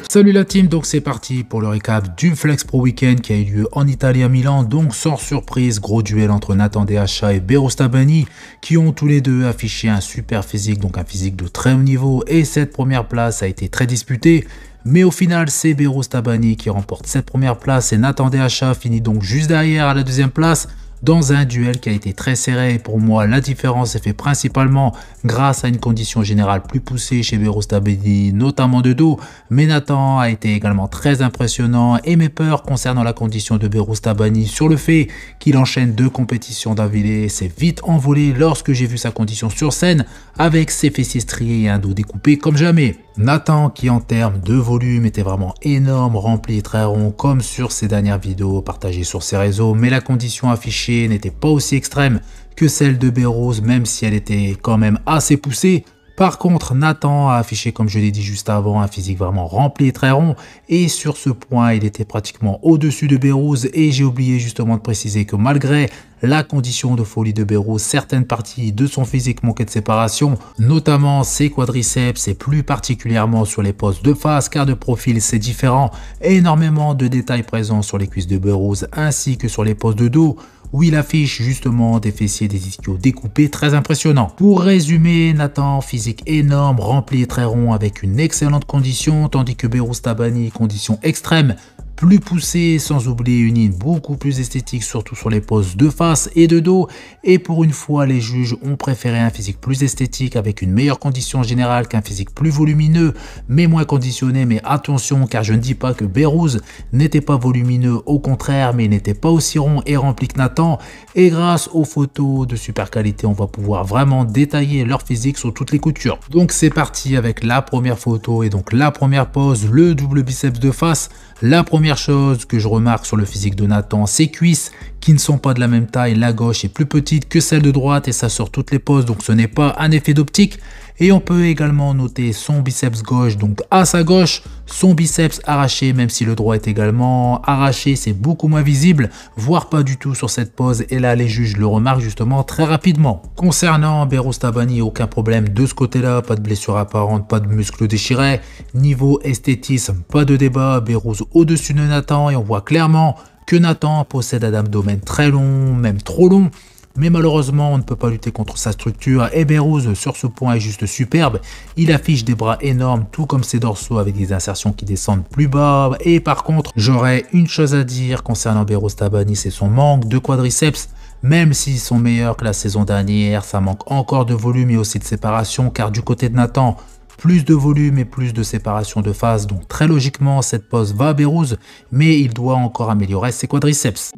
Salut la team, donc c'est parti pour le récap du Flex Pro Weekend qui a eu lieu en Italie à Milan. Donc sans surprise, gros duel entre Nathan Deacha et Beros Tabani qui ont tous les deux affiché un super physique, donc un physique de très haut niveau, et cette première place a été très disputée. Mais au final, c'est Beros Tabani qui remporte cette première place et Nathan Deacha finit donc juste derrière à la deuxième place dans un duel qui a été très serré. Pour moi, la différence est faite principalement grâce à une condition générale plus poussée chez Beros Tabani, notamment de dos. Mais Nathan a été également très impressionnant et mes peurs concernant la condition de Beros Tabani sur le fait qu'il enchaîne 2 compétitions d'affilée s'est vite envolé lorsque j'ai vu sa condition sur scène avec ses fessiers striés et un dos découpé comme jamais. Nathan qui en termes de volume était vraiment énorme, rempli, très rond comme sur ses dernières vidéos partagées sur ses réseaux, mais la condition affichée n'était pas aussi extrême que celle de Beros, même si elle était quand même assez poussée. Par contre, Nathan a affiché, comme je l'ai dit juste avant, un physique vraiment rempli et très rond, et sur ce point, il était pratiquement au-dessus de Beros, et j'ai oublié justement de préciser que malgré la condition de folie de Beros, certaines parties de son physique manquaient de séparation, notamment ses quadriceps et plus particulièrement sur les postes de face, car de profil c'est différent, et énormément de détails présents sur les cuisses de Beros ainsi que sur les postes de dos, où il affiche justement des fessiers des ischios découpés très impressionnants. Pour résumer, Nathan, physique énorme, rempli et très rond avec une excellente condition, tandis que Beros Tabani, condition extrême, plus poussée, sans oublier une ligne beaucoup plus esthétique, surtout sur les poses de face et de dos. Et pour une fois, les juges ont préféré un physique plus esthétique avec une meilleure condition générale qu'un physique plus volumineux, mais moins conditionné. Mais attention, car je ne dis pas que Beros n'était pas volumineux, au contraire, mais il n'était pas aussi rond et rempli que Nathan. Et grâce aux photos de super qualité, on va pouvoir vraiment détailler leur physique sur toutes les coutures. Donc c'est parti avec la première photo et donc la première pose, le double biceps de face. La première chose que je remarque sur le physique de Nathan, ses cuisses qui ne sont pas de la même taille. La gauche est plus petite que celle de droite et ça sur toutes les poses, donc ce n'est pas un effet d'optique. Et on peut également noter son biceps gauche, donc à sa gauche, son biceps arraché, même si le droit est également arraché, c'est beaucoup moins visible, voire pas du tout sur cette pose. Et là, les juges le remarquent justement très rapidement. Concernant Beros Tabani, aucun problème de ce côté-là, pas de blessure apparente, pas de muscles déchirés. Niveau esthétisme, pas de débat, Beros au-dessus de Nathan et on voit clairement que Nathan possède un abdomen très long, même trop long. Mais malheureusement, on ne peut pas lutter contre sa structure et Beros sur ce point est juste superbe. Il affiche des bras énormes, tout comme ses dorsaux avec des insertions qui descendent plus bas. Et par contre, j'aurais une chose à dire concernant Beros Tabani, c'est son manque de quadriceps. Même s'ils sont meilleurs que la saison dernière, ça manque encore de volume et aussi de séparation, car du côté de Nathan, plus de volume et plus de séparation de face. Donc très logiquement, cette pose va à Beros, mais il doit encore améliorer ses quadriceps.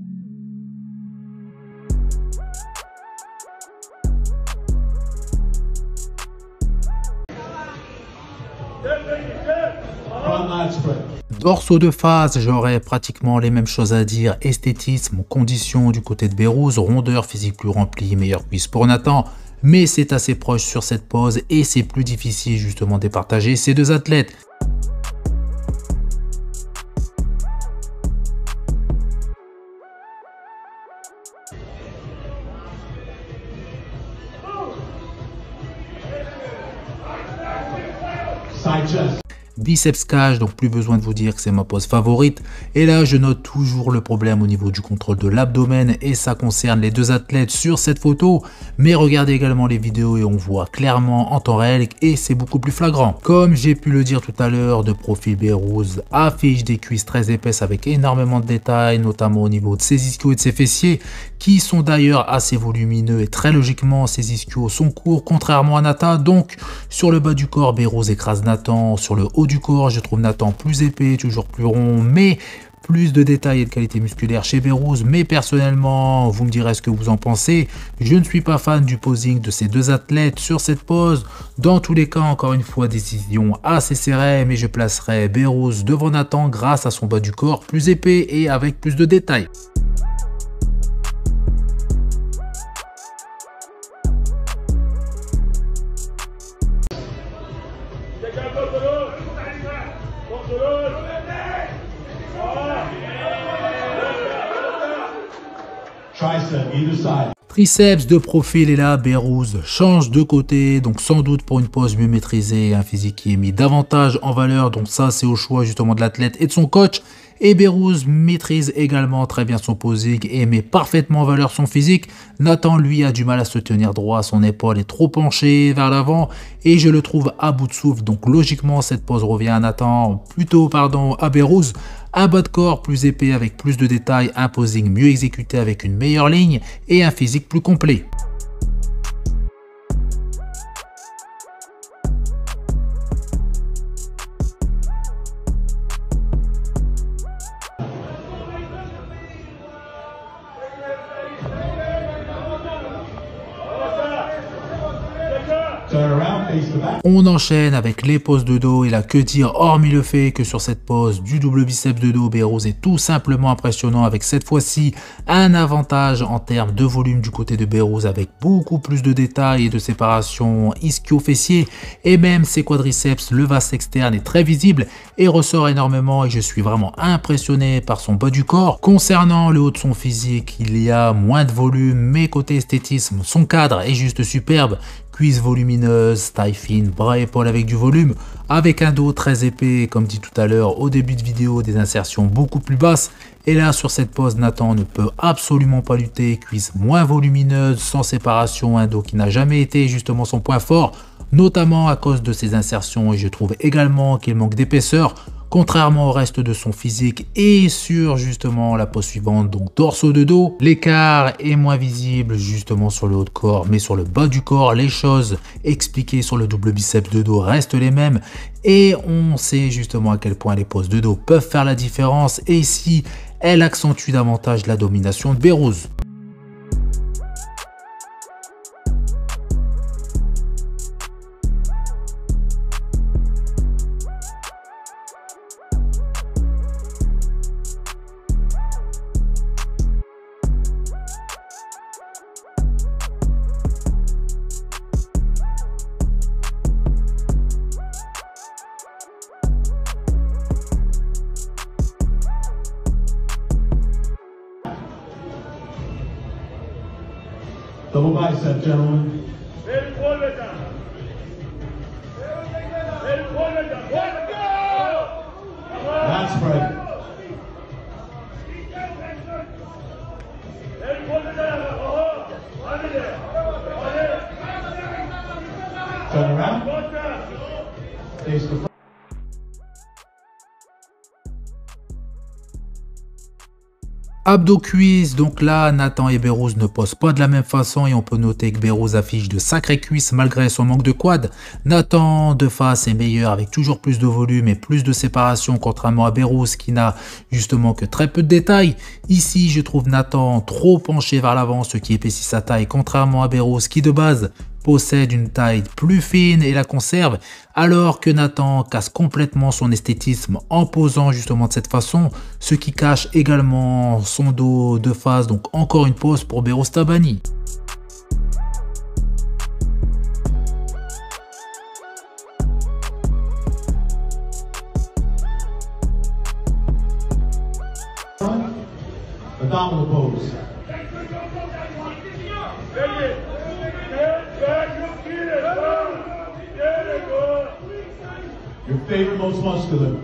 Dorsaux de face, j'aurais pratiquement les mêmes choses à dire. Esthétisme, condition du côté de Beros, rondeur, physique plus rempli, meilleure cuisse pour Nathan. Mais c'est assez proche sur cette pose et c'est plus difficile justement de partager ces deux athlètes. Biceps cage, donc plus besoin de vous dire que c'est ma pose favorite. Et là, je note toujours le problème au niveau du contrôle de l'abdomen et ça concerne les deux athlètes sur cette photo. Mais regardez également les vidéos et on voit clairement en temps réel et c'est beaucoup plus flagrant. Comme j'ai pu le dire tout à l'heure, de profil Beros affiche des cuisses très épaisses avec énormément de détails, notamment au niveau de ses ischios et de ses fessiers, qui sont d'ailleurs assez volumineux et très logiquement ses ischios sont courts contrairement à Nathan. Donc sur le bas du corps, Beros écrase Nathan, sur le haut du corps, je trouve Nathan plus épais, toujours plus rond, mais plus de détails et de qualité musculaire chez Beros. Mais personnellement, vous me direz ce que vous en pensez. Je ne suis pas fan du posing de ces deux athlètes sur cette pose. Dans tous les cas, encore une fois, décision assez serrée, mais je placerai Beros devant Nathan grâce à son bas du corps plus épais et avec plus de détails. Triceps de profil et là, Berrouz change de côté, donc sans doute pour une pose mieux maîtrisée et un physique qui est mis davantage en valeur, donc ça c'est au choix justement de l'athlète et de son coach. Et Berrouz maîtrise également très bien son posing et met parfaitement en valeur son physique. Nathan lui a du mal à se tenir droit, son épaule est trop penchée vers l'avant et je le trouve à bout de souffle, donc logiquement cette pose revient à Nathan, plutôt à Berrouz. Un bas de corps plus épais avec plus de détails, un posing mieux exécuté avec une meilleure ligne et un physique plus complet. On enchaîne avec les poses de dos et là que dire hormis le fait que sur cette pose du double biceps de dos, Berrouz est tout simplement impressionnant avec cette fois-ci un avantage en termes de volume du côté de Berrouz avec beaucoup plus de détails et de séparation ischio-fessier et même ses quadriceps, le vaste externe est très visible et ressort énormément et je suis vraiment impressionné par son bas du corps. Concernant le haut de son physique, il y a moins de volume mais côté esthétisme, son cadre est juste superbe. Cuisses volumineuses, taille fine, bras et épaules avec du volume, avec un dos très épais, comme dit tout à l'heure au début de vidéo, des insertions beaucoup plus basses. Et là, sur cette pose, Nathan ne peut absolument pas lutter, cuisses moins volumineuses, sans séparation, un dos qui n'a jamais été justement son point fort, notamment à cause de ses insertions, et je trouve également qu'il manque d'épaisseur, contrairement au reste de son physique et sur justement la pose suivante, donc torse de dos. L'écart est moins visible justement sur le haut de corps, mais sur le bas du corps, les choses expliquées sur le double biceps de dos restent les mêmes et on sait justement à quel point les poses de dos peuvent faire la différence et ici, elle accentue davantage la domination de Berrouz. Double bicep, gentlemen. Back spread. Turn around. Face the front. Abdos cuisses, donc là Nathan et Berrouz ne posent pas de la même façon et on peut noter que Berrouz affiche de sacrées cuisses malgré son manque de quad. Nathan de face est meilleur avec toujours plus de volume et plus de séparation contrairement à Berrouz qui n'a justement que très peu de détails. Ici je trouve Nathan trop penché vers l'avant ce qui épaissit sa taille contrairement à Berrouz qui de base possède une taille plus fine et la conserve, alors que Nathan casse complètement son esthétisme en posant justement de cette façon, ce qui cache également son dos de face, donc encore une pose pour Berrouz Tabani. Abdominal pose. Your favorite, most muscular.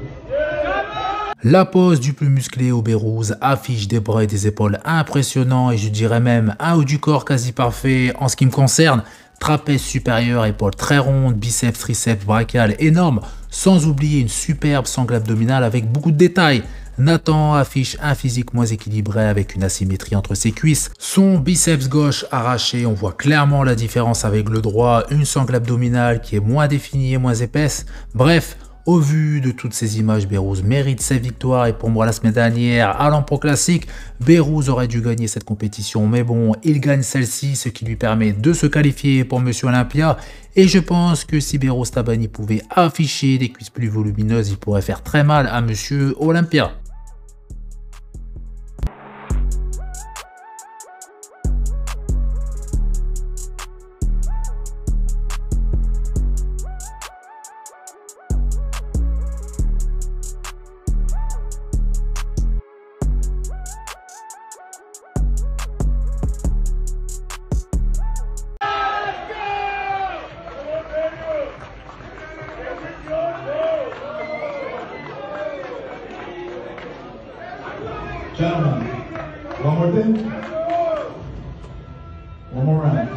La pose du plus musclé au Berrouz affiche des bras et des épaules impressionnants et je dirais même un haut du corps quasi parfait en ce qui me concerne. Trapèze supérieur, épaules très rondes, biceps, triceps, brachial énorme, sans oublier une superbe sangle abdominale avec beaucoup de détails. Nathan affiche un physique moins équilibré avec une asymétrie entre ses cuisses. Son biceps gauche arraché, on voit clairement la différence avec le droit, une sangle abdominale qui est moins définie et moins épaisse. Bref, au vu de toutes ces images, Berrouz mérite sa victoire et pour moi la semaine dernière à l'Empro Classique, Berrouz aurait dû gagner cette compétition mais bon, il gagne celle-ci, ce qui lui permet de se qualifier pour Monsieur Olympia et je pense que si Berrouz Tabani pouvait afficher des cuisses plus volumineuses, il pourrait faire très mal à Monsieur Olympia. Fourth in. One more round.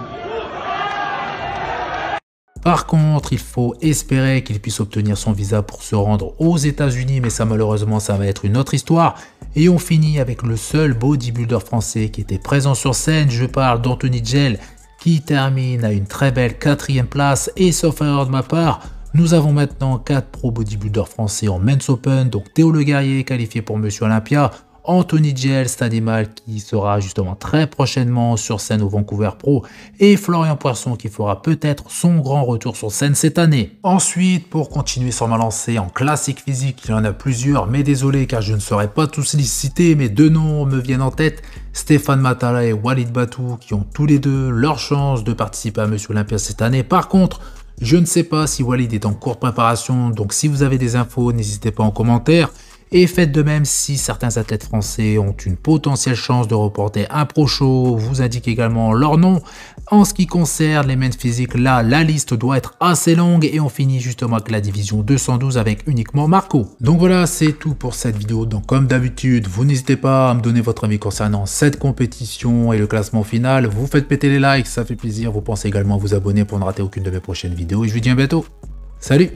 Par contre, il faut espérer qu'il puisse obtenir son visa pour se rendre aux États-Unis, mais ça malheureusement ça va être une autre histoire. Et on finit avec le seul bodybuilder français qui était présent sur scène, je parle d'Anthony Gel, qui termine à une très belle 4e place. Et sauf erreur de ma part, nous avons maintenant 4 pro bodybuilders français en Men's Open, donc Théo Le Guerrier qualifié pour Monsieur Olympia, Anthony Gel, Stadimal qui sera justement très prochainement sur scène au Vancouver Pro et Florian Poisson qui fera peut-être son grand retour sur scène cette année. Ensuite, pour continuer sur ma lancée en classique physique, il y en a plusieurs, mais désolé car je ne saurais pas tous les citer, mais 2 noms me viennent en tête, Stéphane Matala et Walid Batou qui ont tous les deux leur chance de participer à Monsieur Olympia cette année. Par contre, je ne sais pas si Walid est en cours de préparation, donc si vous avez des infos, n'hésitez pas en commentaire. Et faites de même si certains athlètes français ont une potentielle chance de remporter un pro show, vous indiquez également leur nom. En ce qui concerne les men's physiques, là, la liste doit être assez longue et on finit justement avec la division 212 avec uniquement Marco. Donc voilà, c'est tout pour cette vidéo. Donc comme d'habitude, vous n'hésitez pas à me donner votre avis concernant cette compétition et le classement final. Vous faites péter les likes, ça fait plaisir. Vous pensez également à vous abonner pour ne rater aucune de mes prochaines vidéos et je vous dis à bientôt. Salut!